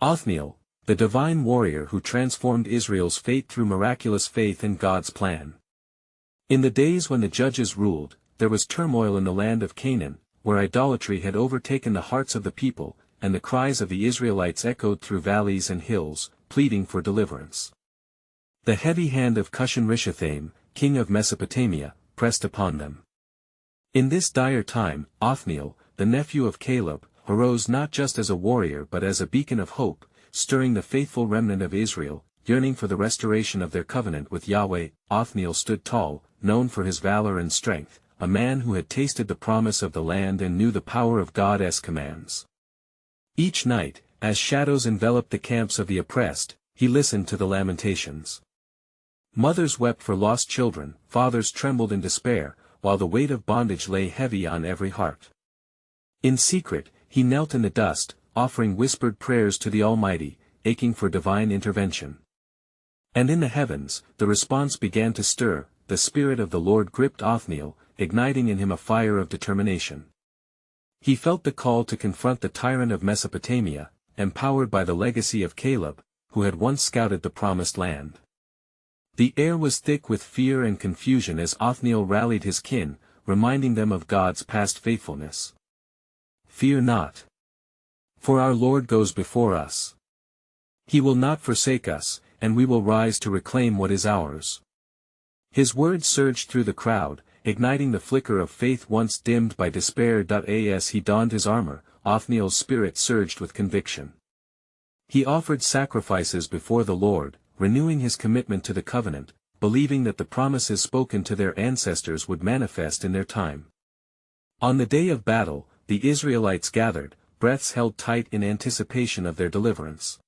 Othniel, the divine warrior who transformed Israel's fate through miraculous faith in God's plan. In the days when the judges ruled, there was turmoil in the land of Canaan, where idolatry had overtaken the hearts of the people, and the cries of the Israelites echoed through valleys and hills, pleading for deliverance. The heavy hand of Cushan-Rishathaim, king of Mesopotamia, pressed upon them. In this dire time, Othniel, the nephew of Caleb, arose not just as a warrior but as a beacon of hope, stirring the faithful remnant of Israel, yearning for the restoration of their covenant with Yahweh. Othniel stood tall, known for his valor and strength, a man who had tasted the promise of the land and knew the power of God's commands. Each night, as shadows enveloped the camps of the oppressed, he listened to the lamentations. Mothers wept for lost children, fathers trembled in despair, while the weight of bondage lay heavy on every heart. In secret, he knelt in the dust, offering whispered prayers to the Almighty, aching for divine intervention. And in the heavens, the response began to stir. The Spirit of the Lord gripped Othniel, igniting in him a fire of determination. He felt the call to confront the tyrant of Mesopotamia, empowered by the legacy of Caleb, who had once scouted the promised land. The air was thick with fear and confusion as Othniel rallied his kin, reminding them of God's past faithfulness. "Fear not. For our Lord goes before us. He will not forsake us, and we will rise to reclaim what is ours." His words surged through the crowd, igniting the flicker of faith once dimmed by despair. As he donned his armor, Othniel's spirit surged with conviction. He offered sacrifices before the Lord, renewing his commitment to the covenant, believing that the promises spoken to their ancestors would manifest in their time. On the day of battle, the Israelites gathered, breaths held tight in anticipation of their deliverance.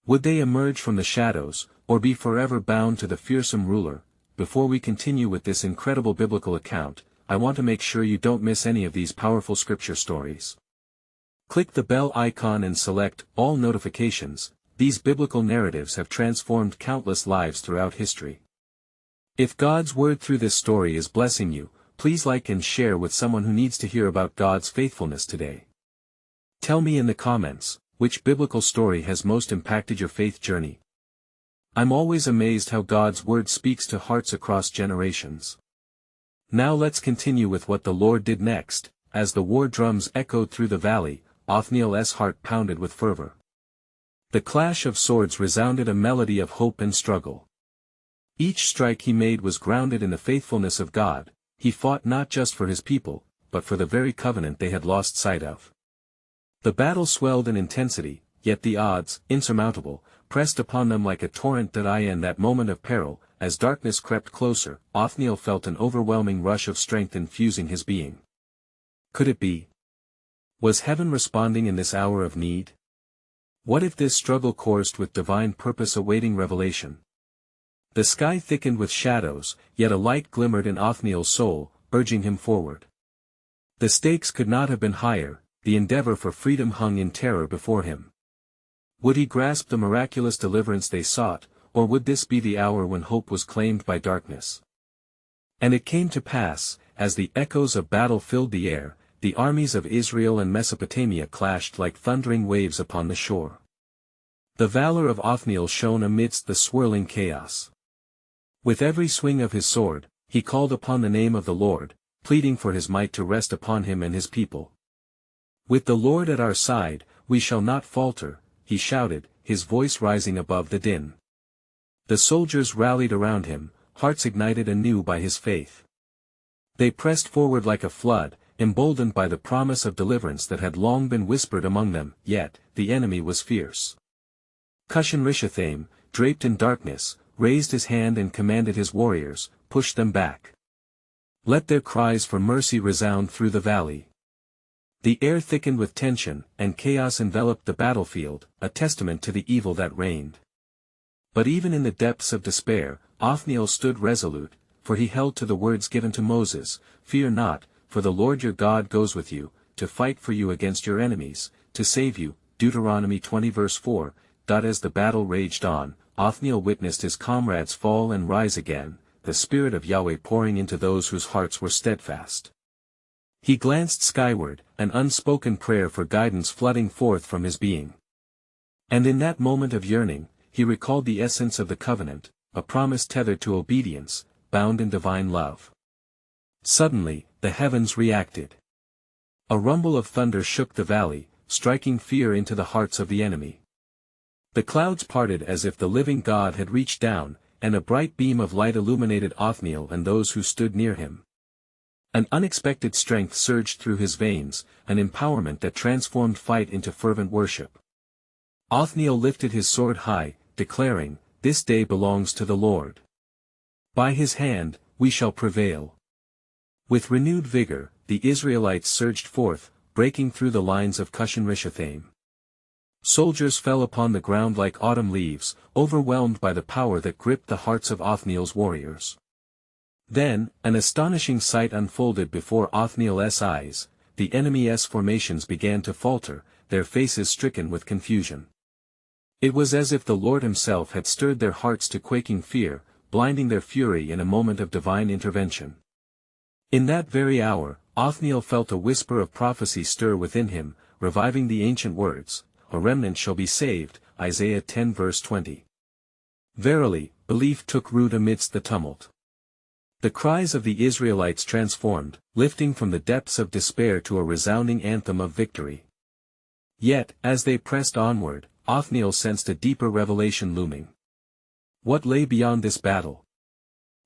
Would they emerge from the shadows, or be forever bound to the fearsome ruler? Before we continue with this incredible biblical account, I want to make sure you don't miss any of these powerful scripture stories. Click the bell icon and select all notifications. These biblical narratives have transformed countless lives throughout history. If God's word through this story is blessing you, please like and share with someone who needs to hear about God's faithfulness today. Tell me in the comments, which biblical story has most impacted your faith journey? I'm always amazed how God's word speaks to hearts across generations. Now let's continue with what the Lord did next. As the war drums echoed through the valley, Othniel's heart pounded with fervor. The clash of swords resounded a melody of hope and struggle. Each strike he made was grounded in the faithfulness of God. He fought not just for his people, but for the very covenant they had lost sight of. The battle swelled in intensity, yet the odds, insurmountable, pressed upon them like a torrent. In that moment of peril, as darkness crept closer, Othniel felt an overwhelming rush of strength infusing his being. Could it be? Was heaven responding in this hour of need? What if this struggle coursed with divine purpose awaiting revelation? The sky thickened with shadows, yet a light glimmered in Othniel's soul, urging him forward. The stakes could not have been higher, the endeavor for freedom hung in terror before him. Would he grasp the miraculous deliverance they sought, or would this be the hour when hope was claimed by darkness? And it came to pass, as the echoes of battle filled the air, the armies of Israel and Mesopotamia clashed like thundering waves upon the shore. The valor of Othniel shone amidst the swirling chaos. With every swing of his sword, he called upon the name of the Lord, pleading for his might to rest upon him and his people. "With the Lord at our side, we shall not falter," he shouted, his voice rising above the din. The soldiers rallied around him, hearts ignited anew by his faith. They pressed forward like a flood, emboldened by the promise of deliverance that had long been whispered among them. Yet, the enemy was fierce. Cushan-Rishathaim, draped in darkness, raised his hand and commanded his warriors, "Push them back. Let their cries for mercy resound through the valley." The air thickened with tension, and chaos enveloped the battlefield, a testament to the evil that reigned. But even in the depths of despair, Othniel stood resolute, for he held to the words given to Moses, "Fear not, for the Lord your God goes with you, to fight for you against your enemies, to save you." Deuteronomy 20 verse 4. As the battle raged on, Othniel witnessed his comrades fall and rise again, the Spirit of Yahweh pouring into those whose hearts were steadfast. He glanced skyward, an unspoken prayer for guidance flooding forth from his being. And in that moment of yearning, he recalled the essence of the covenant, a promise tethered to obedience, bound in divine love. Suddenly, the heavens reacted. A rumble of thunder shook the valley, striking fear into the hearts of the enemy. The clouds parted as if the living God had reached down, and a bright beam of light illuminated Othniel and those who stood near him. An unexpected strength surged through his veins, an empowerment that transformed fight into fervent worship. Othniel lifted his sword high, declaring, "This day belongs to the Lord. By his hand, we shall prevail." With renewed vigor, the Israelites surged forth, breaking through the lines of Cushan-Rishathaim. Soldiers fell upon the ground like autumn leaves, overwhelmed by the power that gripped the hearts of Othniel's warriors. Then, an astonishing sight unfolded before Othniel's eyes. The enemy's formations began to falter, their faces stricken with confusion. It was as if the Lord himself had stirred their hearts to quaking fear, blinding their fury in a moment of divine intervention. In that very hour, Othniel felt a whisper of prophecy stir within him, reviving the ancient words, "A remnant shall be saved," Isaiah 10 verse 20. Verily, belief took root amidst the tumult. The cries of the Israelites transformed, lifting from the depths of despair to a resounding anthem of victory. Yet, as they pressed onward, Othniel sensed a deeper revelation looming. What lay beyond this battle?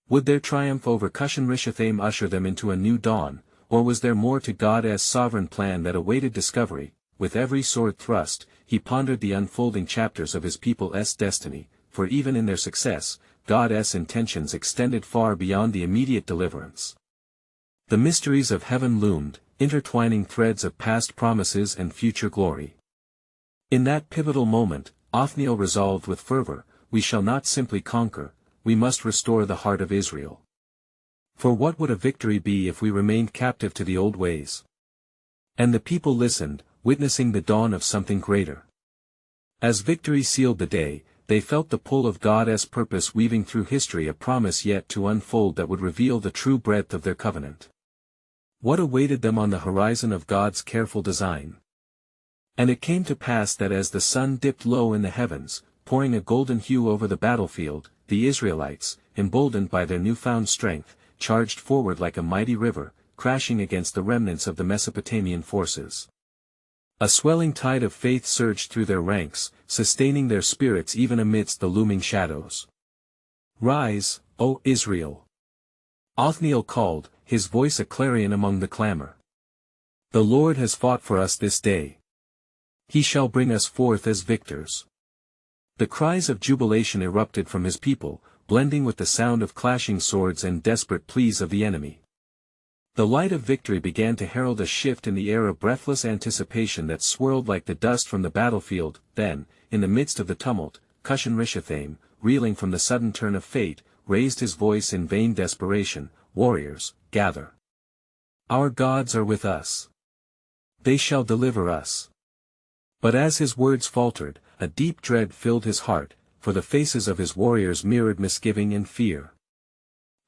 Would their triumph over Cushan-Rishathaim usher them into a new dawn, or was there more to God's sovereign plan that awaited discovery? With every sword thrust, he pondered the unfolding chapters of his people's destiny, for even in their success, God's intentions extended far beyond the immediate deliverance. The mysteries of heaven loomed, intertwining threads of past promises and future glory. In that pivotal moment, Othniel resolved with fervor, "We shall not simply conquer, we must restore the heart of Israel." For what would a victory be if we remained captive to the old ways? And the people listened, witnessing the dawn of something greater. As victory sealed the day, they felt the pull of God's purpose weaving through history, a promise yet to unfold that would reveal the true breadth of their covenant. What awaited them on the horizon of God's careful design? And it came to pass that as the sun dipped low in the heavens, pouring a golden hue over the battlefield, the Israelites, emboldened by their newfound strength, charged forward like a mighty river, crashing against the remnants of the Mesopotamian forces. A swelling tide of faith surged through their ranks, sustaining their spirits even amidst the looming shadows. "Rise, O Israel!" Othniel called, his voice a clarion among the clamor. "The Lord has fought for us this day. He shall bring us forth as victors." The cries of jubilation erupted from his people, blending with the sound of clashing swords and desperate pleas of the enemy. The light of victory began to herald a shift in the air, of breathless anticipation that swirled like the dust from the battlefield. Then, in the midst of the tumult, Cushan-Rishathaim, reeling from the sudden turn of fate, raised his voice in vain desperation, "Warriors, gather. Our gods are with us. They shall deliver us." But as his words faltered, a deep dread filled his heart, for the faces of his warriors mirrored misgiving and fear.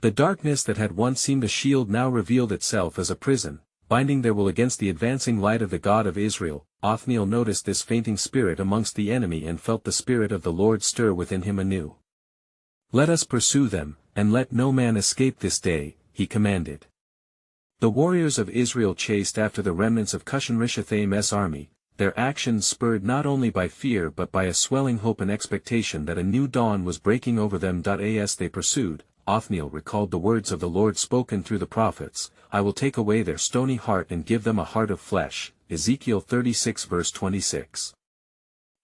The darkness that had once seemed a shield now revealed itself as a prison, binding their will against the advancing light of the God of Israel. Othniel noticed this fainting spirit amongst the enemy and felt the Spirit of the Lord stir within him anew. "Let us pursue them, and let no man escape this day," he commanded. The warriors of Israel chased after the remnants of Cushan-Rishathaim's army, their actions spurred not only by fear but by a swelling hope and expectation that a new dawn was breaking over them. As they pursued, Othniel recalled the words of the Lord spoken through the prophets, "I will take away their stony heart and give them a heart of flesh," Ezekiel 36 verse 26.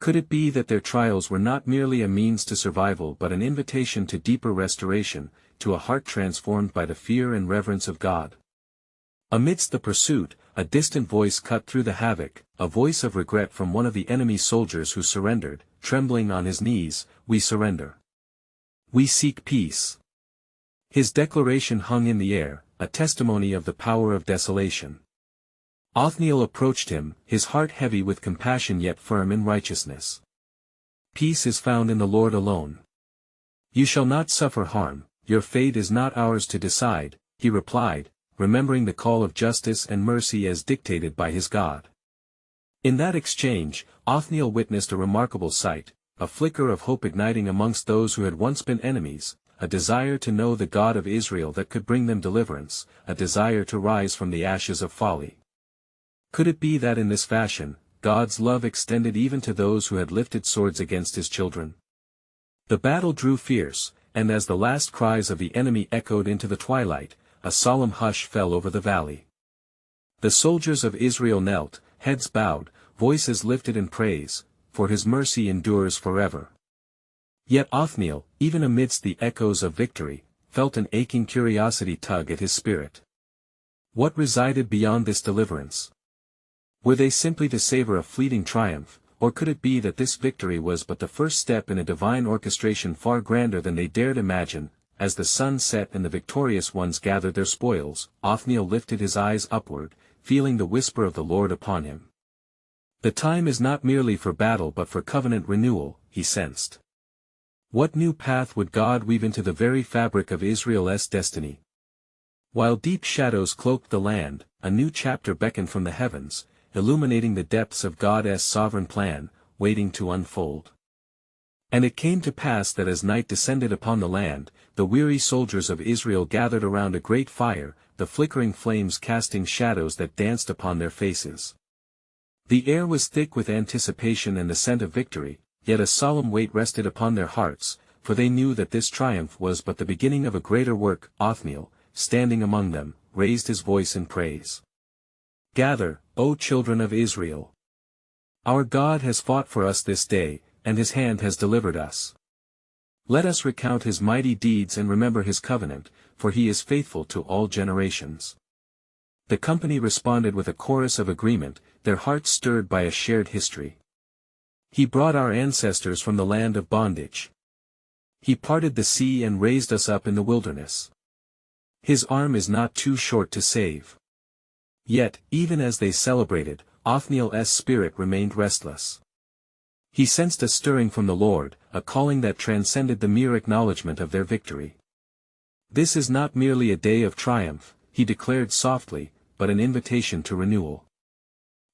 Could it be that their trials were not merely a means to survival but an invitation to deeper restoration, to a heart transformed by the fear and reverence of God? Amidst the pursuit, a distant voice cut through the havoc, a voice of regret from one of the enemy's soldiers who surrendered, trembling on his knees, "We surrender. We seek peace." His declaration hung in the air, a testimony of the power of desolation. Othniel approached him, his heart heavy with compassion yet firm in righteousness. "Peace is found in the Lord alone. You shall not suffer harm, your fate is not ours to decide," he replied, remembering the call of justice and mercy as dictated by his God. In that exchange, Othniel witnessed a remarkable sight, a flicker of hope igniting amongst those who had once been enemies, a desire to know the God of Israel that could bring them deliverance, a desire to rise from the ashes of folly. Could it be that in this fashion, God's love extended even to those who had lifted swords against his children? The battle grew fierce, and as the last cries of the enemy echoed into the twilight, a solemn hush fell over the valley. The soldiers of Israel knelt, heads bowed, voices lifted in praise, for his mercy endures forever. Yet Othniel, even amidst the echoes of victory, felt an aching curiosity tug at his spirit. What resided beyond this deliverance? Were they simply to savor a fleeting triumph, or could it be that this victory was but the first step in a divine orchestration far grander than they dared imagine? As the sun set and the victorious ones gathered their spoils, Othniel lifted his eyes upward, feeling the whisper of the Lord upon him. The time is not merely for battle but for covenant renewal, he sensed. What new path would God weave into the very fabric of Israel's destiny? While deep shadows cloaked the land, a new chapter beckoned from the heavens, illuminating the depths of God's sovereign plan, waiting to unfold. And it came to pass that as night descended upon the land, the weary soldiers of Israel gathered around a great fire, the flickering flames casting shadows that danced upon their faces. The air was thick with anticipation and the scent of victory, yet a solemn weight rested upon their hearts, for they knew that this triumph was but the beginning of a greater work. Othniel, standing among them, raised his voice in praise. Gather, O children of Israel! Our God has fought for us this day, and his hand has delivered us. Let us recount his mighty deeds and remember his covenant, for he is faithful to all generations. The company responded with a chorus of agreement, their hearts stirred by a shared history. He brought our ancestors from the land of bondage. He parted the sea and raised us up in the wilderness. His arm is not too short to save. Yet, even as they celebrated, Othniel's spirit remained restless. He sensed a stirring from the Lord, a calling that transcended the mere acknowledgement of their victory. This is not merely a day of triumph, he declared softly, but an invitation to renewal.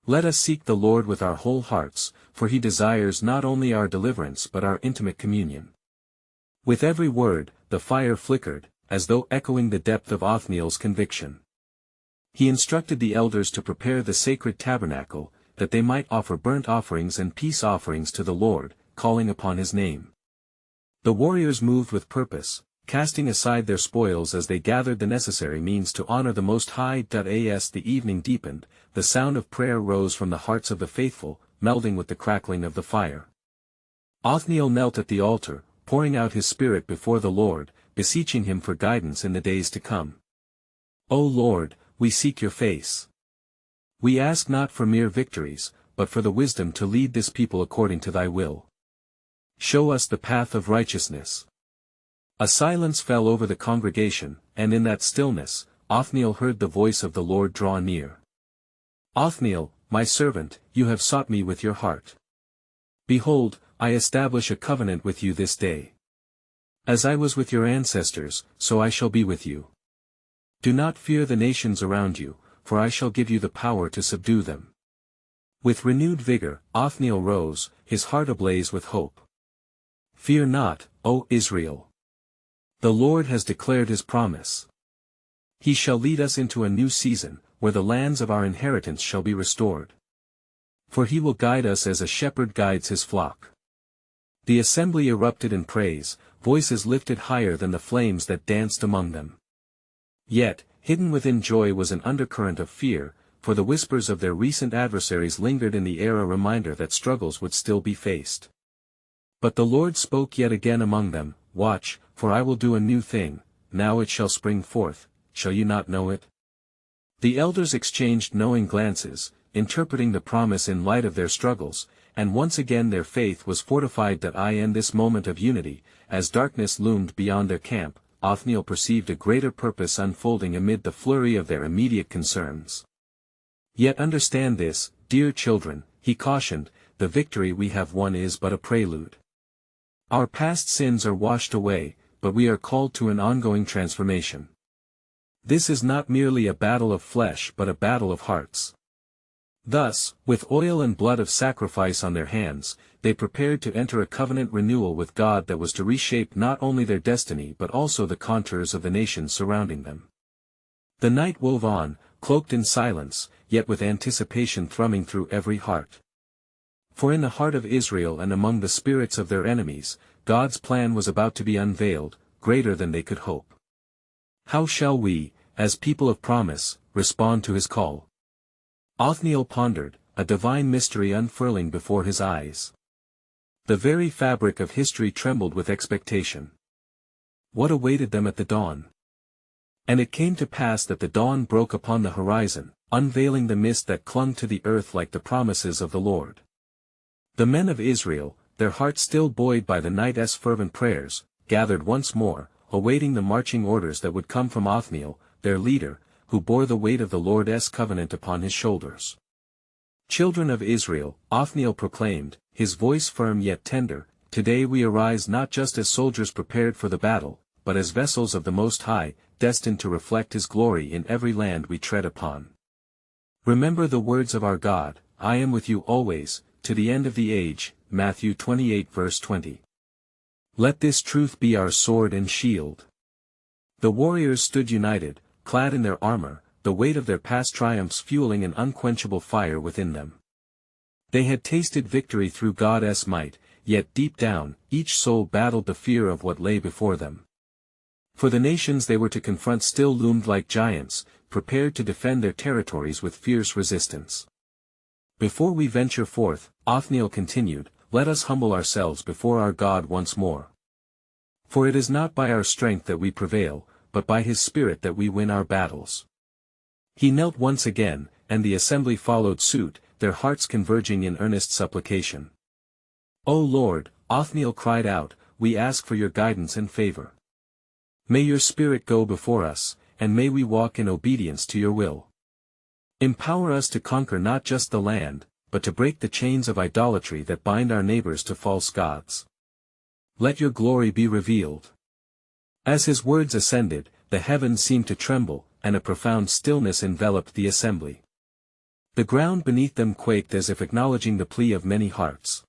Let us seek the Lord with our whole hearts, for he desires not only our deliverance but our intimate communion. With every word, the fire flickered, as though echoing the depth of Othniel's conviction. He instructed the elders to prepare the sacred tabernacle, that they might offer burnt offerings and peace offerings to the Lord, calling upon his name. The warriors moved with purpose, casting aside their spoils as they gathered the necessary means to honor the Most High. As the evening deepened, the sound of prayer rose from the hearts of the faithful, melding with the crackling of the fire. Othniel knelt at the altar, pouring out his spirit before the Lord, beseeching him for guidance in the days to come. O Lord, we seek your face. We ask not for mere victories, but for the wisdom to lead this people according to thy will. Show us the path of righteousness. A silence fell over the congregation, and in that stillness, Othniel heard the voice of the Lord draw near. Othniel, my servant, you have sought me with your heart. Behold, I establish a covenant with you this day. As I was with your ancestors, so I shall be with you. Do not fear the nations around you, for I shall give you the power to subdue them. With renewed vigor, Othniel rose, his heart ablaze with hope. Fear not, O Israel. The Lord has declared his promise. He shall lead us into a new season, where the lands of our inheritance shall be restored. For he will guide us as a shepherd guides his flock. The assembly erupted in praise, voices lifted higher than the flames that danced among them. Yet, hidden within joy was an undercurrent of fear, for the whispers of their recent adversaries lingered in the air, a reminder that struggles would still be faced. But the Lord spoke yet again among them, Watch, for I will do a new thing, now it shall spring forth, shall you not know it? The elders exchanged knowing glances, interpreting the promise in light of their struggles, and once again their faith was fortified. In this moment of unity, as darkness loomed beyond their camp, Othniel perceived a greater purpose unfolding amid the flurry of their immediate concerns. Yet understand this, dear children, he cautioned, the victory we have won is but a prelude. Our past sins are washed away, but we are called to an ongoing transformation. This is not merely a battle of flesh but a battle of hearts. Thus, with oil and blood of sacrifice on their hands, they prepared to enter a covenant renewal with God that was to reshape not only their destiny but also the contours of the nations surrounding them. The night wove on, cloaked in silence, yet with anticipation thrumming through every heart. For in the heart of Israel and among the spirits of their enemies, God's plan was about to be unveiled, greater than they could hope. How shall we, as people of promise, respond to his call? Othniel pondered, a divine mystery unfurling before his eyes. The very fabric of history trembled with expectation. What awaited them at the dawn? And it came to pass that the dawn broke upon the horizon, unveiling the mist that clung to the earth like the promises of the Lord. The men of Israel, their hearts still buoyed by the night's fervent prayers, gathered once more, awaiting the marching orders that would come from Othniel, their leader, who bore the weight of the Lord's covenant upon his shoulders. Children of Israel, Othniel proclaimed, his voice firm yet tender, today we arise not just as soldiers prepared for the battle, but as vessels of the Most High, destined to reflect his glory in every land we tread upon. Remember the words of our God, I am with you always, to the end of the age, Matthew 28 verse 20. Let this truth be our sword and shield. The warriors stood united, clad in their armor, the weight of their past triumphs fueling an unquenchable fire within them. They had tasted victory through God's might, yet deep down, each soul battled the fear of what lay before them. For the nations they were to confront still loomed like giants, prepared to defend their territories with fierce resistance. Before we venture forth, Othniel continued, let us humble ourselves before our God once more. For it is not by our strength that we prevail, but by his Spirit that we win our battles. He knelt once again, and the assembly followed suit, their hearts converging in earnest supplication. O Lord, Othniel cried out, we ask for your guidance and favor. May your Spirit go before us, and may we walk in obedience to your will. Empower us to conquer not just the land, but to break the chains of idolatry that bind our neighbors to false gods. Let your glory be revealed. As his words ascended, the heavens seemed to tremble, and a profound stillness enveloped the assembly. The ground beneath them quaked as if acknowledging the plea of many hearts.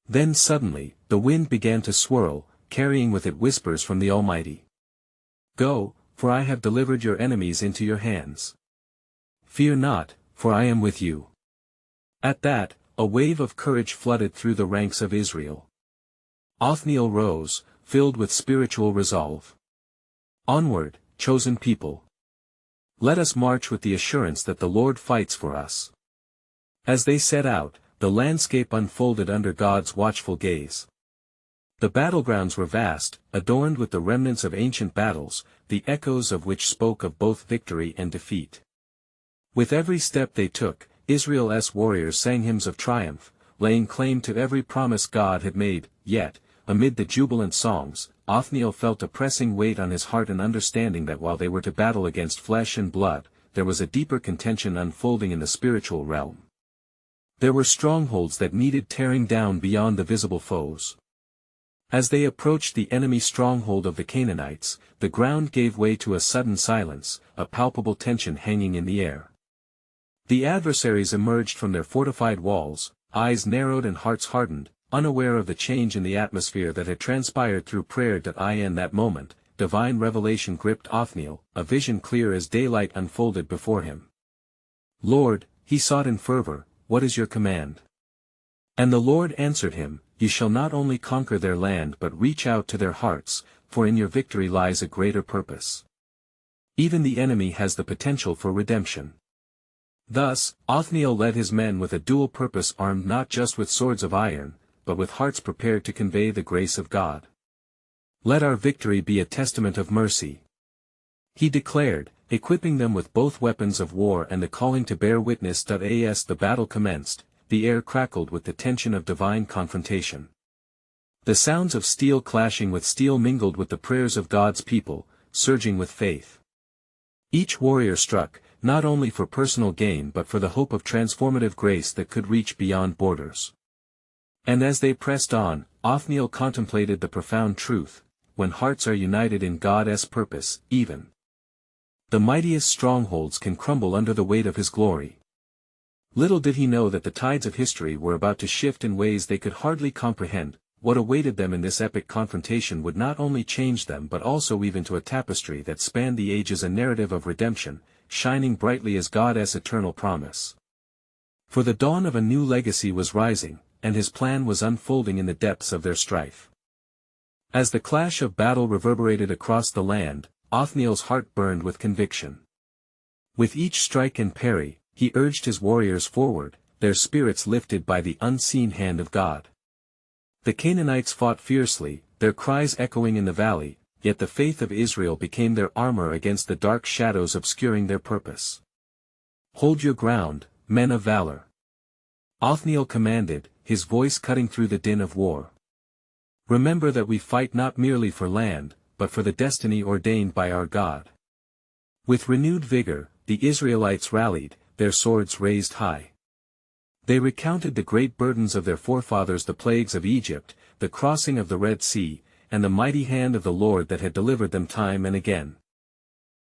Then suddenly, the wind began to swirl, carrying with it whispers from the Almighty. Go, for I have delivered your enemies into your hands. Fear not, for I am with you. At that, a wave of courage flooded through the ranks of Israel. Othniel rose, filled with spiritual resolve. Onward, chosen people. Let us march with the assurance that the Lord fights for us. As they set out, the landscape unfolded under God's watchful gaze. The battlegrounds were vast, adorned with the remnants of ancient battles, the echoes of which spoke of both victory and defeat. With every step they took, Israel's warriors sang hymns of triumph, laying claim to every promise God had made, yet, amid the jubilant songs, Othniel felt a pressing weight on his heart and understanding that while they were to battle against flesh and blood, there was a deeper contention unfolding in the spiritual realm. There were strongholds that needed tearing down beyond the visible foes. As they approached the enemy stronghold of the Canaanites, the ground gave way to a sudden silence, a palpable tension hanging in the air. The adversaries emerged from their fortified walls, eyes narrowed and hearts hardened, unaware of the change in the atmosphere that had transpired through prayer. In that moment, divine revelation gripped Othniel, a vision clear as daylight unfolded before him. Lord, he sought in fervor, what is your command? And the Lord answered him, you shall not only conquer their land but reach out to their hearts, for in your victory lies a greater purpose. Even the enemy has the potential for redemption. Thus, Othniel led his men with a dual purpose, armed not just with swords of iron, but with hearts prepared to convey the grace of God. Let our victory be a testament of mercy. He declared, equipping them with both weapons of war and the calling to bear witness. As the battle commenced, the air crackled with the tension of divine confrontation. The sounds of steel clashing with steel mingled with the prayers of God's people, surging with faith. Each warrior struck, not only for personal gain but for the hope of transformative grace that could reach beyond borders. And as they pressed on, Othniel contemplated the profound truth, when hearts are united in God's purpose, even the mightiest strongholds can crumble under the weight of his glory. Little did he know that the tides of history were about to shift in ways they could hardly comprehend. What awaited them in this epic confrontation would not only change them but also weave into a tapestry that spanned the ages a narrative of redemption, shining brightly as God's eternal promise. For the dawn of a new legacy was rising, and his plan was unfolding in the depths of their strife. As the clash of battle reverberated across the land, Othniel's heart burned with conviction. With each strike and parry, he urged his warriors forward, their spirits lifted by the unseen hand of God. The Canaanites fought fiercely, their cries echoing in the valley, yet the faith of Israel became their armor against the dark shadows obscuring their purpose. "Hold your ground, men of valor," Othniel commanded, his voice cutting through the din of war. "Remember that we fight not merely for land, but for the destiny ordained by our God." With renewed vigor, the Israelites rallied, their swords raised high. They recounted the great burdens of their forefathers, the plagues of Egypt, the crossing of the Red Sea, and the mighty hand of the Lord that had delivered them time and again.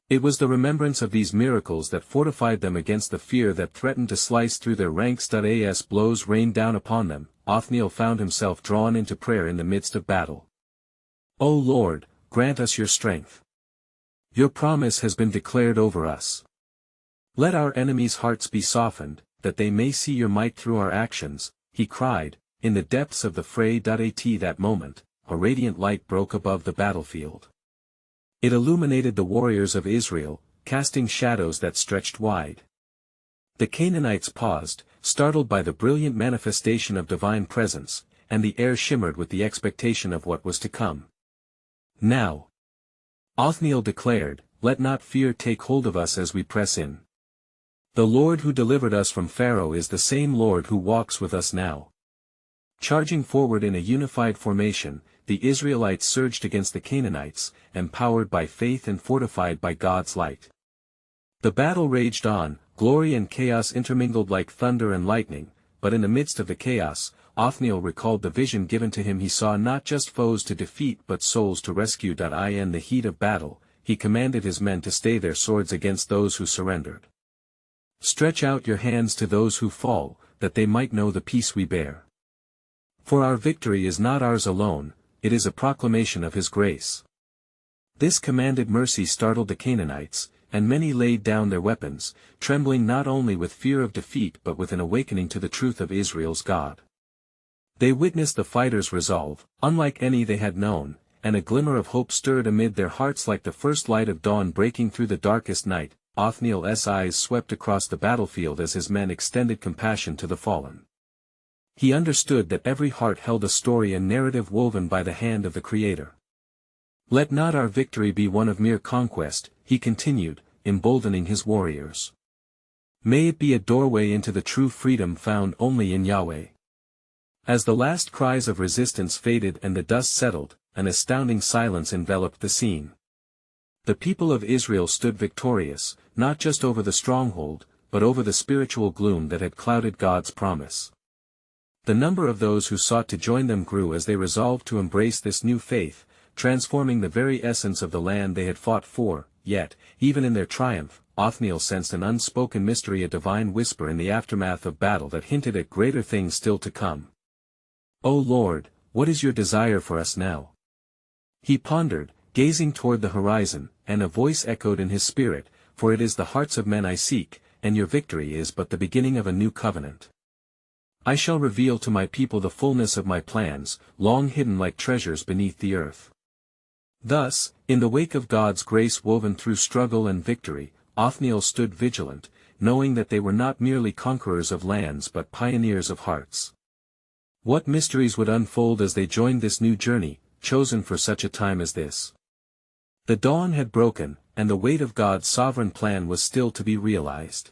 It was the remembrance of these miracles that fortified them against the fear that threatened to slice through their ranks. As blows rained down upon them, Othniel found himself drawn into prayer in the midst of battle. "O Lord, grant us your strength. Your promise has been declared over us. Let our enemies' hearts be softened, that they may see your might through our actions," he cried, in the depths of the fray. At that moment, a radiant light broke above the battlefield. It illuminated the warriors of Israel, casting shadows that stretched wide. The Canaanites paused, startled by the brilliant manifestation of divine presence, and the air shimmered with the expectation of what was to come. "Now," Othniel declared, "let not fear take hold of us as we press in. The Lord who delivered us from Pharaoh is the same Lord who walks with us now." Charging forward in a unified formation, the Israelites surged against the Canaanites, empowered by faith and fortified by God's light. The battle raged on, glory and chaos intermingled like thunder and lightning, but in the midst of the chaos, Othniel recalled the vision given to him. He saw not just foes to defeat but souls to rescue. In the heat of battle, he commanded his men to stay their swords against those who surrendered. "Stretch out your hands to those who fall, that they might know the peace we bear. For our victory is not ours alone, it is a proclamation of his grace." This commanded mercy startled the Canaanites, and many laid down their weapons, trembling not only with fear of defeat but with an awakening to the truth of Israel's God. They witnessed the fighters' resolve, unlike any they had known, and a glimmer of hope stirred amid their hearts like the first light of dawn breaking through the darkest night. Othniel's eyes swept across the battlefield as his men extended compassion to the fallen. He understood that every heart held a story and narrative woven by the hand of the Creator. "Let not our victory be one of mere conquest," he continued, emboldening his warriors. "May it be a doorway into the true freedom found only in Yahweh." As the last cries of resistance faded and the dust settled, an astounding silence enveloped the scene. The people of Israel stood victorious, not just over the stronghold, but over the spiritual gloom that had clouded God's promise. The number of those who sought to join them grew as they resolved to embrace this new faith, transforming the very essence of the land they had fought for. Yet, even in their triumph, Othniel sensed an unspoken mystery, a divine whisper in the aftermath of battle that hinted at greater things still to come. "O Lord, what is your desire for us now?" He pondered, gazing toward the horizon, and a voice echoed in his spirit, "For it is the hearts of men I seek, and your victory is but the beginning of a new covenant. I shall reveal to my people the fullness of my plans, long hidden like treasures beneath the earth." Thus, in the wake of God's grace woven through struggle and victory, Othniel stood vigilant, knowing that they were not merely conquerors of lands but pioneers of hearts. What mysteries would unfold as they joined this new journey, chosen for such a time as this? The dawn had broken, and the weight of God's sovereign plan was still to be realized.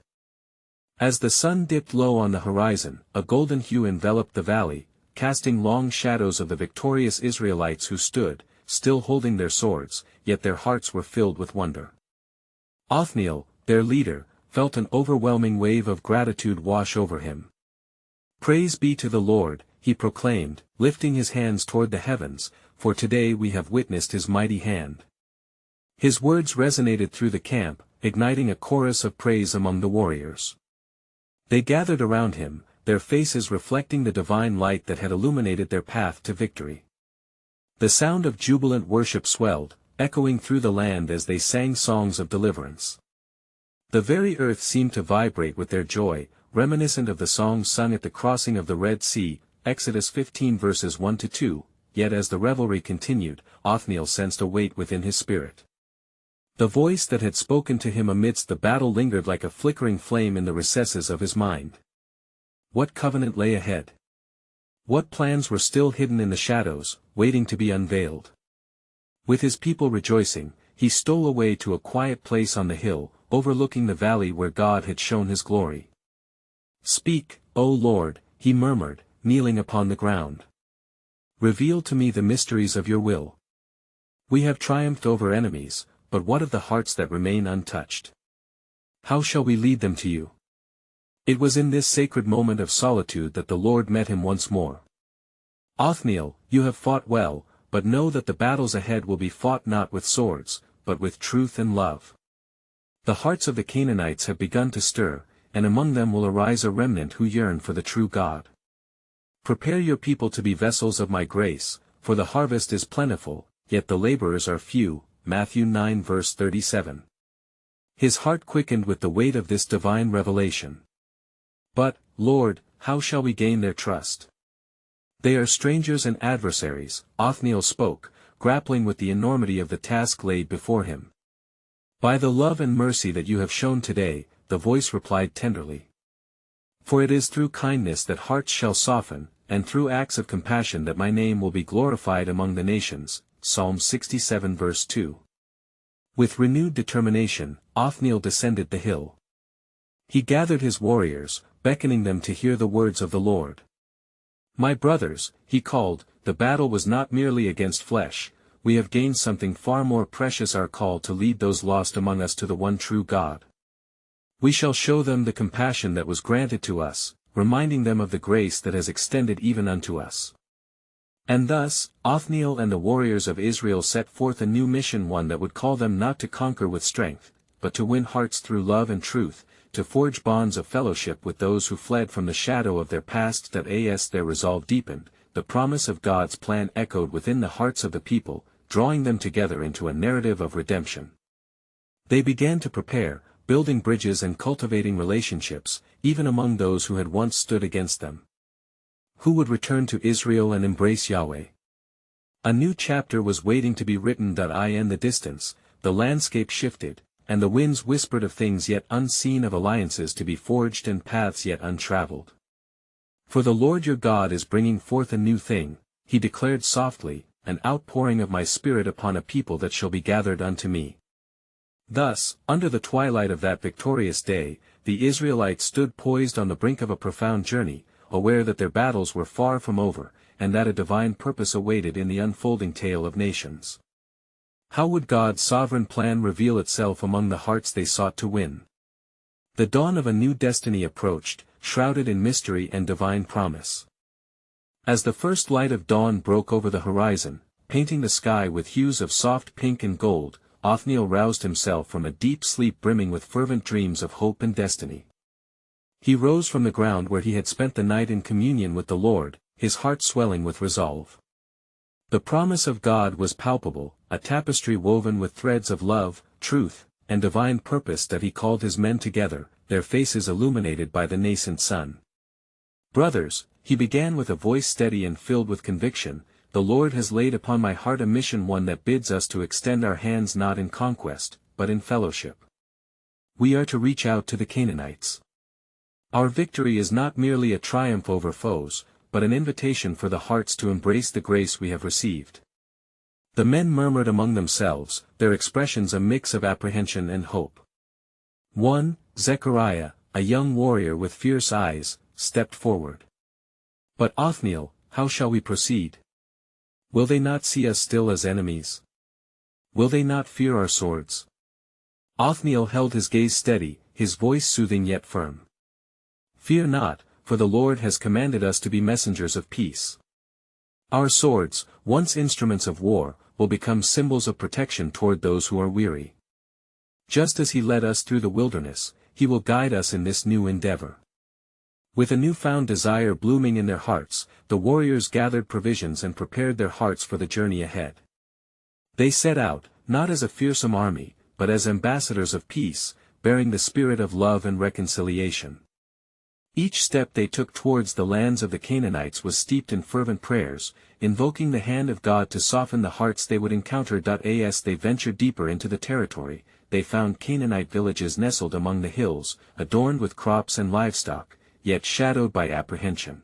As the sun dipped low on the horizon, a golden hue enveloped the valley, casting long shadows of the victorious Israelites who stood, still holding their swords, yet their hearts were filled with wonder. Othniel, their leader, felt an overwhelming wave of gratitude wash over him. "Praise be to the Lord," he proclaimed, lifting his hands toward the heavens, "for today we have witnessed his mighty hand." His words resonated through the camp, igniting a chorus of praise among the warriors. They gathered around him, their faces reflecting the divine light that had illuminated their path to victory. The sound of jubilant worship swelled, echoing through the land as they sang songs of deliverance. The very earth seemed to vibrate with their joy, reminiscent of the songs sung at the crossing of the Red Sea, Exodus 15 verses 1-2, yet as the revelry continued, Othniel sensed a weight within his spirit. The voice that had spoken to him amidst the battle lingered like a flickering flame in the recesses of his mind. What covenant lay ahead? What plans were still hidden in the shadows, waiting to be unveiled? With his people rejoicing, he stole away to a quiet place on the hill, overlooking the valley where God had shown his glory. "Speak, O Lord," he murmured, kneeling upon the ground. "Reveal to me the mysteries of your will. We have triumphed over enemies, but what of the hearts that remain untouched? How shall we lead them to you?" It was in this sacred moment of solitude that the Lord met him once more. "Othniel, you have fought well, but know that the battles ahead will be fought not with swords, but with truth and love. The hearts of the Canaanites have begun to stir, and among them will arise a remnant who yearn for the true God. Prepare your people to be vessels of my grace, for the harvest is plentiful, yet the laborers are few." Matthew 9 verse 37. His heart quickened with the weight of this divine revelation. "But, Lord, how shall we gain their trust? They are strangers and adversaries," Othniel spoke, grappling with the enormity of the task laid before him. "By the love and mercy that you have shown today," the voice replied tenderly. "For it is through kindness that hearts shall soften, and through acts of compassion that my name will be glorified among the nations." Psalm 67 verse 2. With renewed determination, Othniel descended the hill. He gathered his warriors, beckoning them to hear the words of the Lord. "My brothers," he called, "the battle was not merely against flesh, we have gained something far more precious, our call to lead those lost among us to the one true God. We shall show them the compassion that was granted to us, reminding them of the grace that has extended even unto us." And thus, Othniel and the warriors of Israel set forth a new mission, one that would call them not to conquer with strength, but to win hearts through love and truth, to forge bonds of fellowship with those who fled from the shadow of their past. That as their resolve deepened, the promise of God's plan echoed within the hearts of the people, drawing them together into a narrative of redemption. They began to prepare, building bridges and cultivating relationships, even among those who had once stood against them. Who would return to Israel and embrace Yahweh? A new chapter was waiting to be written. In the distance, the landscape shifted, and the winds whispered of things yet unseen, of alliances to be forged and paths yet untraveled. "For the Lord your God is bringing forth a new thing," he declared softly, "an outpouring of my Spirit upon a people that shall be gathered unto me." Thus, under the twilight of that victorious day, the Israelites stood poised on the brink of a profound journey, aware that their battles were far from over, and that a divine purpose awaited in the unfolding tale of nations. How would God's sovereign plan reveal itself among the hearts they sought to win? The dawn of a new destiny approached, shrouded in mystery and divine promise. As the first light of dawn broke over the horizon, painting the sky with hues of soft pink and gold, Othniel roused himself from a deep sleep brimming with fervent dreams of hope and destiny. He rose from the ground where he had spent the night in communion with the Lord, his heart swelling with resolve. The promise of God was palpable, a tapestry woven with threads of love, truth, and divine purpose that he called his men together, their faces illuminated by the nascent sun. "Brothers," he began with a voice steady and filled with conviction, "the Lord has laid upon my heart a mission, one that bids us to extend our hands not in conquest, but in fellowship. We are to reach out to the Canaanites. Our victory is not merely a triumph over foes, but an invitation for the hearts to embrace the grace we have received." The men murmured among themselves, their expressions a mix of apprehension and hope. One, Zechariah, a young warrior with fierce eyes, stepped forward. "But Othniel, how shall we proceed? Will they not see us still as enemies? Will they not fear our swords?" Othniel held his gaze steady, his voice soothing yet firm. "Fear not, for the Lord has commanded us to be messengers of peace. Our swords, once instruments of war, will become symbols of protection toward those who are weary. Just as he led us through the wilderness, he will guide us in this new endeavor. With a newfound desire blooming in their hearts, the warriors gathered provisions and prepared their hearts for the journey ahead. They set out, not as a fearsome army, but as ambassadors of peace, bearing the spirit of love and reconciliation. Each step they took towards the lands of the Canaanites was steeped in fervent prayers, invoking the hand of God to soften the hearts they would encounter. As they ventured deeper into the territory, they found Canaanite villages nestled among the hills, adorned with crops and livestock, yet shadowed by apprehension.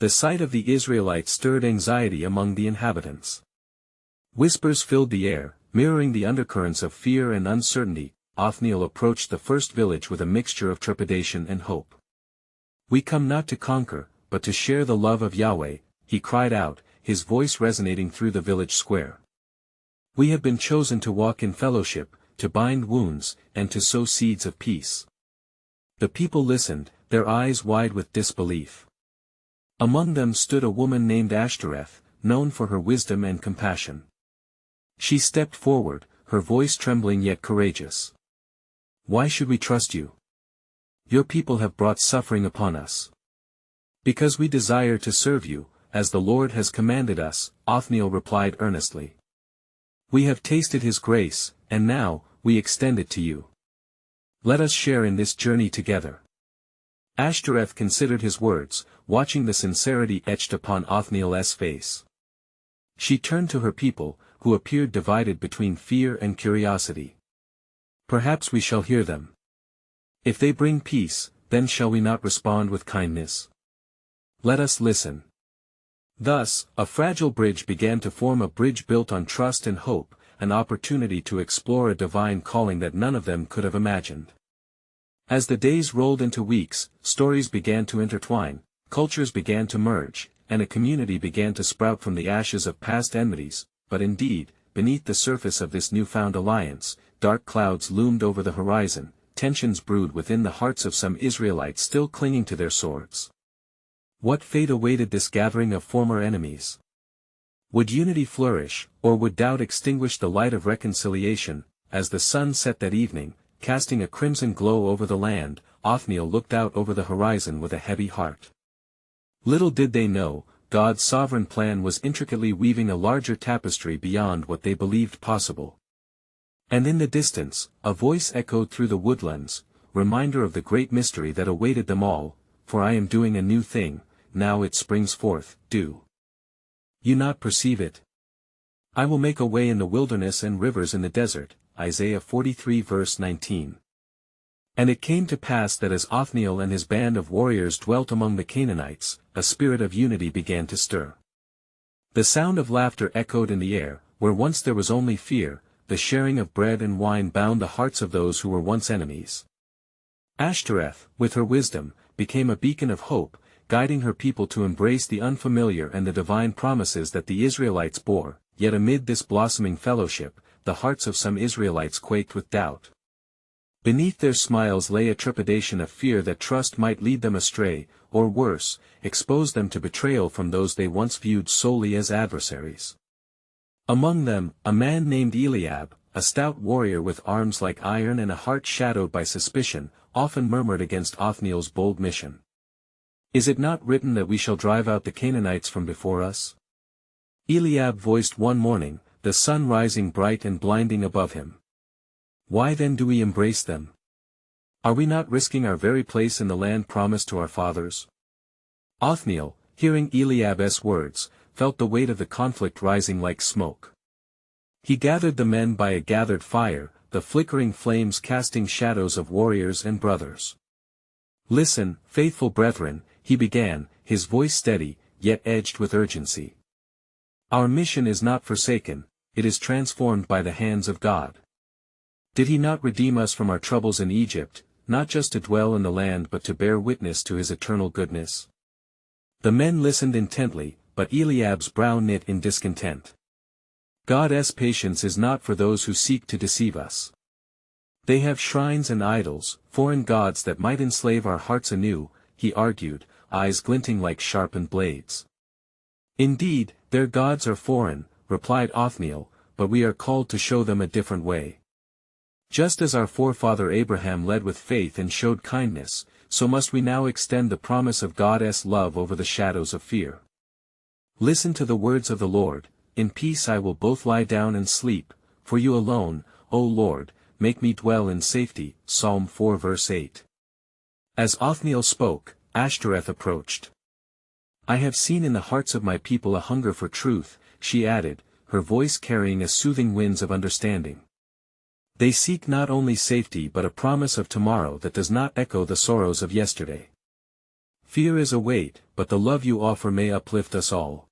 The sight of the Israelites stirred anxiety among the inhabitants. Whispers filled the air, mirroring the undercurrents of fear and uncertainty. Othniel approached the first village with a mixture of trepidation and hope. "We come not to conquer, but to share the love of Yahweh," he cried out, his voice resonating through the village square. "We have been chosen to walk in fellowship, to bind wounds, and to sow seeds of peace." The people listened, their eyes wide with disbelief. Among them stood a woman named Ashtoreth, known for her wisdom and compassion. She stepped forward, her voice trembling yet courageous. "Why should we trust you? Your people have brought suffering upon us. Because we desire to serve you, as the Lord has commanded us," Othniel replied earnestly. "We have tasted his grace, and now, we extend it to you. Let us share in this journey together." Ashtoreth considered his words, watching the sincerity etched upon Othniel's face. She turned to her people, who appeared divided between fear and curiosity. "Perhaps we shall hear them. If they bring peace, then shall we not respond with kindness? Let us listen." Thus, a fragile bridge began to form, a bridge built on trust and hope, an opportunity to explore a divine calling that none of them could have imagined. As the days rolled into weeks, stories began to intertwine, cultures began to merge, and a community began to sprout from the ashes of past enmities. But indeed, beneath the surface of this newfound alliance, dark clouds loomed over the horizon, tensions brewed within the hearts of some Israelites still clinging to their swords. What fate awaited this gathering of former enemies? Would unity flourish, or would doubt extinguish the light of reconciliation? As the sun set that evening, casting a crimson glow over the land, Othniel looked out over the horizon with a heavy heart. Little did they know, God's sovereign plan was intricately weaving a larger tapestry beyond what they believed possible. And in the distance, a voice echoed through the woodlands, reminder of the great mystery that awaited them all, "For I am doing a new thing, now it springs forth, do you not perceive it? I will make a way in the wilderness and rivers in the desert." Isaiah 43 verse 19. And it came to pass that as Othniel and his band of warriors dwelt among the Canaanites, a spirit of unity began to stir. The sound of laughter echoed in the air, where once there was only fear. The sharing of bread and wine bound the hearts of those who were once enemies. Ashtoreth, with her wisdom, became a beacon of hope, guiding her people to embrace the unfamiliar and the divine promises that the Israelites bore. Yet amid this blossoming fellowship, the hearts of some Israelites quaked with doubt. Beneath their smiles lay a trepidation of fear that trust might lead them astray, or worse, expose them to betrayal from those they once viewed solely as adversaries. Among them, a man named Eliab, a stout warrior with arms like iron and a heart shadowed by suspicion, often murmured against Othniel's bold mission. "Is it not written that we shall drive out the Canaanites from before us?" Eliab voiced one morning, the sun rising bright and blinding above him. "Why then do we embrace them? Are we not risking our very place in the land promised to our fathers?" Othniel, hearing Eliab's words, felt the weight of the conflict rising like smoke. He gathered the men by a gathered fire, the flickering flames casting shadows of warriors and brothers. "Listen, faithful brethren," he began, his voice steady, yet edged with urgency. "Our mission is not forsaken, it is transformed by the hands of God. Did he not redeem us from our troubles in Egypt, not just to dwell in the land but to bear witness to his eternal goodness?" The men listened intently, but Eliab's brow knit in discontent. "God's patience is not for those who seek to deceive us. They have shrines and idols, foreign gods that might enslave our hearts anew," he argued, eyes glinting like sharpened blades. "Indeed, their gods are foreign," replied Othniel, "but we are called to show them a different way. Just as our forefather Abraham led with faith and showed kindness, so must we now extend the promise of God's love over the shadows of fear. Listen to the words of the Lord, in peace I will both lie down and sleep, for you alone, O Lord, make me dwell in safety. Psalm 4 verse 8. As Othniel spoke, Ashtoreth approached. I have seen in the hearts of my people a hunger for truth, she added, her voice carrying a soothing winds of understanding. They seek not only safety but a promise of tomorrow that does not echo the sorrows of yesterday. Fear is a weight, but the love you offer may uplift us all.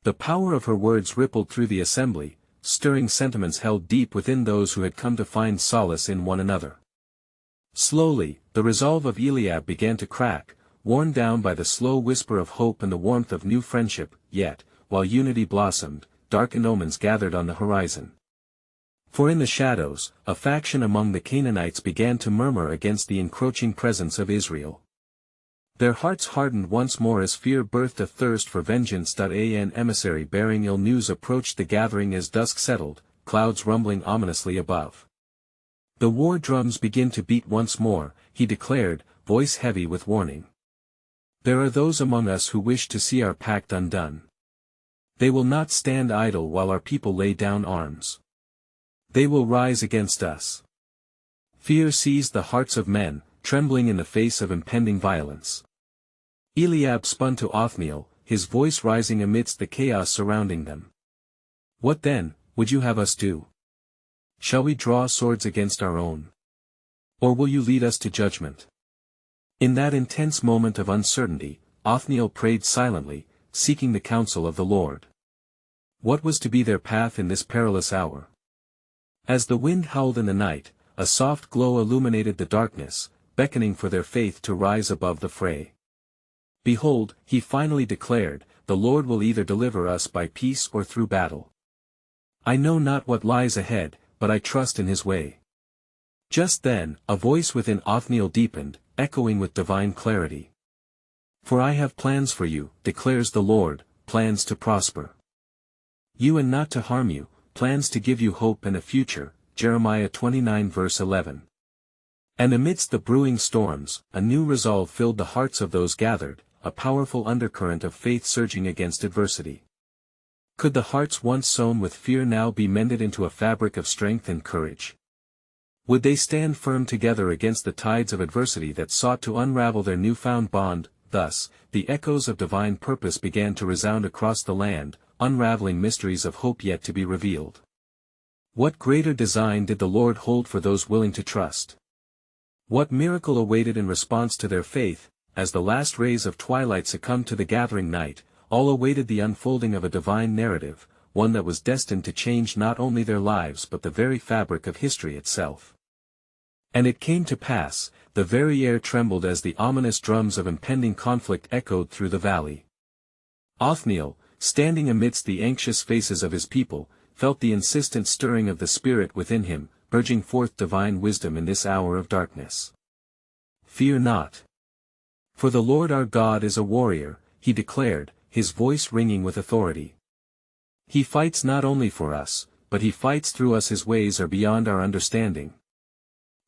The power of her words rippled through the assembly, stirring sentiments held deep within those who had come to find solace in one another. Slowly, the resolve of Eliab began to crack, worn down by the slow whisper of hope and the warmth of new friendship, yet, while unity blossomed, darkened omens gathered on the horizon. For in the shadows, a faction among the Canaanites began to murmur against the encroaching presence of Israel. Their hearts hardened once more as fear birthed a thirst for vengeance. An emissary bearing ill news approached the gathering as dusk settled, clouds rumbling ominously above. The war drums begin to beat once more, he declared, voice heavy with warning. There are those among us who wish to see our pact undone. They will not stand idle while our people lay down arms. They will rise against us. Fear seized the hearts of men, trembling in the face of impending violence. Eliab spun to Othniel, his voice rising amidst the chaos surrounding them. What then, would you have us do? Shall we draw swords against our own? Or will you lead us to judgment? In that intense moment of uncertainty, Othniel prayed silently, seeking the counsel of the Lord. What was to be their path in this perilous hour? As the wind howled in the night, a soft glow illuminated the darkness, beckoning for their faith to rise above the fray. Behold, he finally declared, the Lord will either deliver us by peace or through battle. I know not what lies ahead, but I trust in his way. Just then, a voice within Othniel deepened, echoing with divine clarity. For I have plans for you, declares the Lord, plans to prosper you and not to harm you, plans to give you hope and a future. Jeremiah 29 verse 11. And amidst the brewing storms, a new resolve filled the hearts of those gathered, a powerful undercurrent of faith surging against adversity. Could the hearts once sown with fear now be mended into a fabric of strength and courage? Would they stand firm together against the tides of adversity that sought to unravel their newfound bond? Thus, the echoes of divine purpose began to resound across the land, unraveling mysteries of hope yet to be revealed. What greater design did the Lord hold for those willing to trust? What miracle awaited in response to their faith? As the last rays of twilight succumbed to the gathering night, all awaited the unfolding of a divine narrative, one that was destined to change not only their lives but the very fabric of history itself. And it came to pass, the very air trembled as the ominous drums of impending conflict echoed through the valley. Othniel, standing amidst the anxious faces of his people, felt the insistent stirring of the Spirit within him, urging forth divine wisdom in this hour of darkness. Fear not. For the Lord our God is a warrior, he declared, his voice ringing with authority. He fights not only for us, but he fights through us. His ways are beyond our understanding.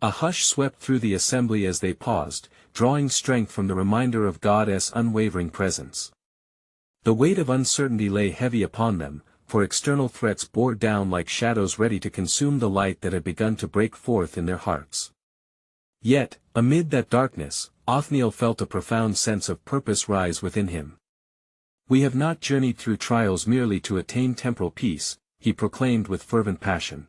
A hush swept through the assembly as they paused, drawing strength from the reminder of God's unwavering presence. The weight of uncertainty lay heavy upon them, for external threats bore down like shadows ready to consume the light that had begun to break forth in their hearts. Yet, amid that darkness, Othniel felt a profound sense of purpose rise within him. We have not journeyed through trials merely to attain temporal peace, he proclaimed with fervent passion.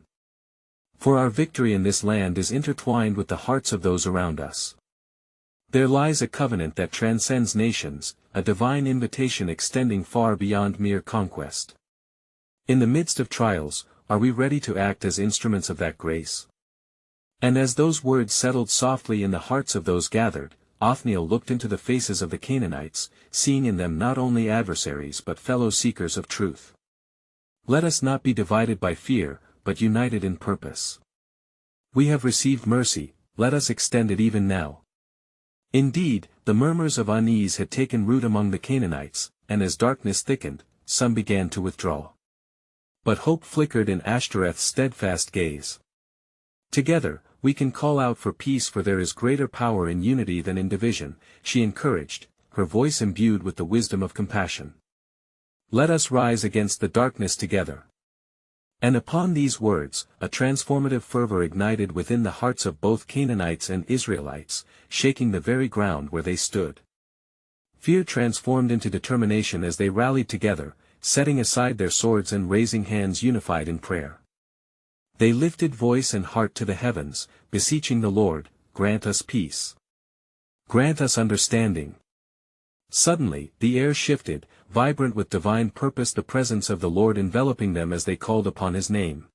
For our victory in this land is intertwined with the hearts of those around us. There lies a covenant that transcends nations, a divine invitation extending far beyond mere conquest. In the midst of trials, are we ready to act as instruments of that grace? And as those words settled softly in the hearts of those gathered, Othniel looked into the faces of the Canaanites, seeing in them not only adversaries but fellow seekers of truth. Let us not be divided by fear, but united in purpose. We have received mercy, let us extend it even now. Indeed, the murmurs of unease had taken root among the Canaanites, and as darkness thickened, some began to withdraw. But hope flickered in Ashtoreth's steadfast gaze. Together, we can call out for peace, for there is greater power in unity than in division," she encouraged, her voice imbued with the wisdom of compassion. "Let us rise against the darkness together." And upon these words, a transformative fervor ignited within the hearts of both Canaanites and Israelites, shaking the very ground where they stood. Fear transformed into determination as they rallied together, setting aside their swords and raising hands unified in prayer. They lifted voice and heart to the heavens, beseeching the Lord, "Grant us peace. Grant us understanding." Suddenly, the air shifted, vibrant with divine purpose, the presence of the Lord enveloping them as they called upon His name.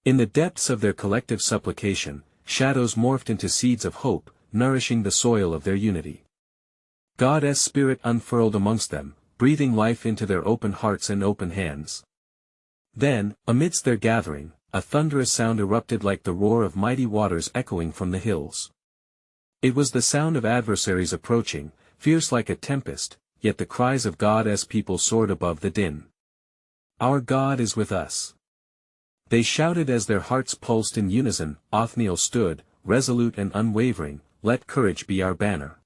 In the depths of their collective supplication, shadows morphed into seeds of hope, nourishing the soil of their unity. God's Spirit unfurled amongst them, breathing life into their open hearts and open hands. Then, amidst their gathering, a thunderous sound erupted like the roar of mighty waters echoing from the hills. It was the sound of adversaries approaching, fierce like a tempest, yet the cries of God's people soared above the din. "Our God is with us." They shouted as their hearts pulsed in unison. Othniel stood, resolute and unwavering, "Let courage be our banner.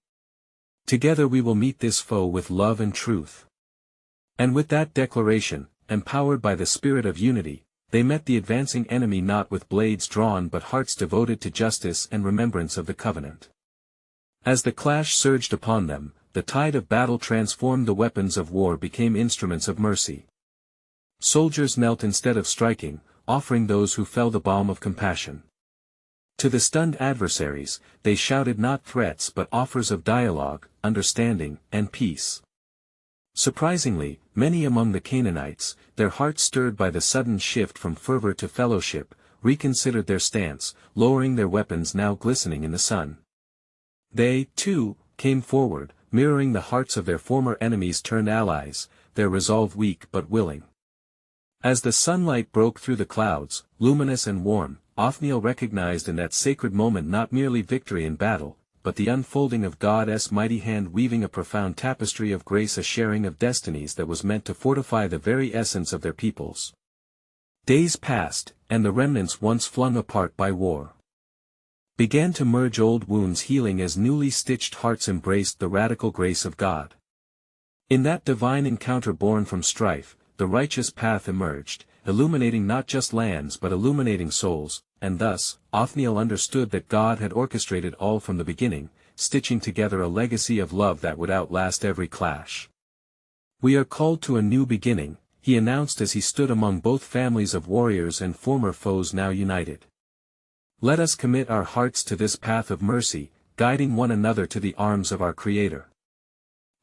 Together we will meet this foe with love and truth." And with that declaration, empowered by the spirit of unity, they met the advancing enemy not with blades drawn but hearts devoted to justice and remembrance of the covenant. As the clash surged upon them, the tide of battle transformed. The weapons of war became instruments of mercy. Soldiers knelt instead of striking, offering those who fell the balm of compassion. To the stunned adversaries, they shouted not threats but offers of dialogue, understanding, and peace. Surprisingly, many among the Canaanites, their hearts stirred by the sudden shift from fervor to fellowship, reconsidered their stance, lowering their weapons now glistening in the sun. They, too, came forward, mirroring the hearts of their former enemies turned allies, their resolve weak but willing. As the sunlight broke through the clouds, luminous and warm, Othniel recognized in that sacred moment not merely victory in battle, but the unfolding of God's mighty hand weaving a profound tapestry of grace, a sharing of destinies that was meant to fortify the very essence of their peoples. Days passed, and the remnants once flung apart by war began to merge, old wounds healing as newly stitched hearts embraced the radical grace of God. In that divine encounter born from strife, the righteous path emerged, illuminating not just lands but illuminating souls, and thus, Othniel understood that God had orchestrated all from the beginning, stitching together a legacy of love that would outlast every clash. "We are called to a new beginning," he announced as he stood among both families of warriors and former foes now united. "Let us commit our hearts to this path of mercy, guiding one another to the arms of our Creator.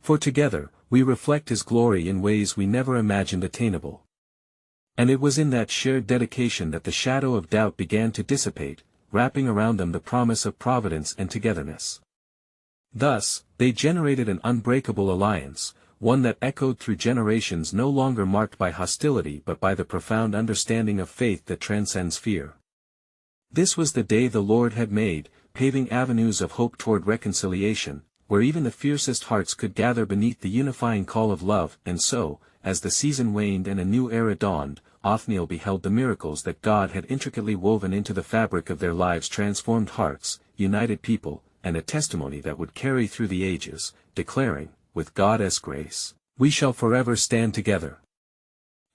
For together, we reflect His glory in ways we never imagined attainable." And it was in that shared dedication that the shadow of doubt began to dissipate, wrapping around them the promise of providence and togetherness. Thus, they generated an unbreakable alliance, one that echoed through generations, no longer marked by hostility but by the profound understanding of faith that transcends fear. This was the day the Lord had made, paving avenues of hope toward reconciliation, where even the fiercest hearts could gather beneath the unifying call of love. And so, as the season waned and a new era dawned, Othniel beheld the miracles that God had intricately woven into the fabric of their lives, transformed hearts, united people, and a testimony that would carry through the ages, declaring, "With God's grace, we shall forever stand together."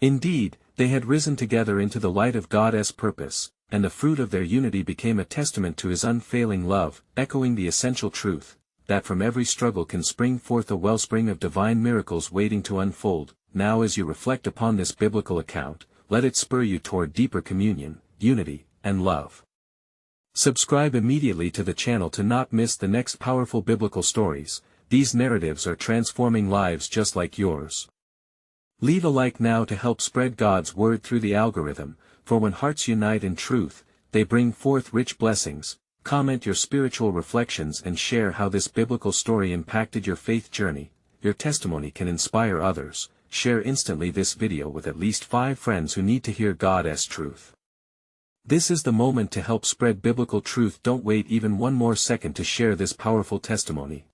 Indeed, they had risen together into the light of God's purpose, and the fruit of their unity became a testament to His unfailing love, echoing the essential truth, that from every struggle can spring forth a wellspring of divine miracles waiting to unfold. Now, as you reflect upon this biblical account, let it spur you toward deeper communion, unity, and love. Subscribe immediately to the channel to not miss the next powerful biblical stories. These narratives are transforming lives just like yours. Leave a like now to help spread God's word through the algorithm, for when hearts unite in truth, they bring forth rich blessings. Comment your spiritual reflections and share how this biblical story impacted your faith journey. Your testimony can inspire others. Share instantly this video with at least 5 friends who need to hear God's truth. This is the moment to help spread biblical truth. Don't wait even one more second to share this powerful testimony.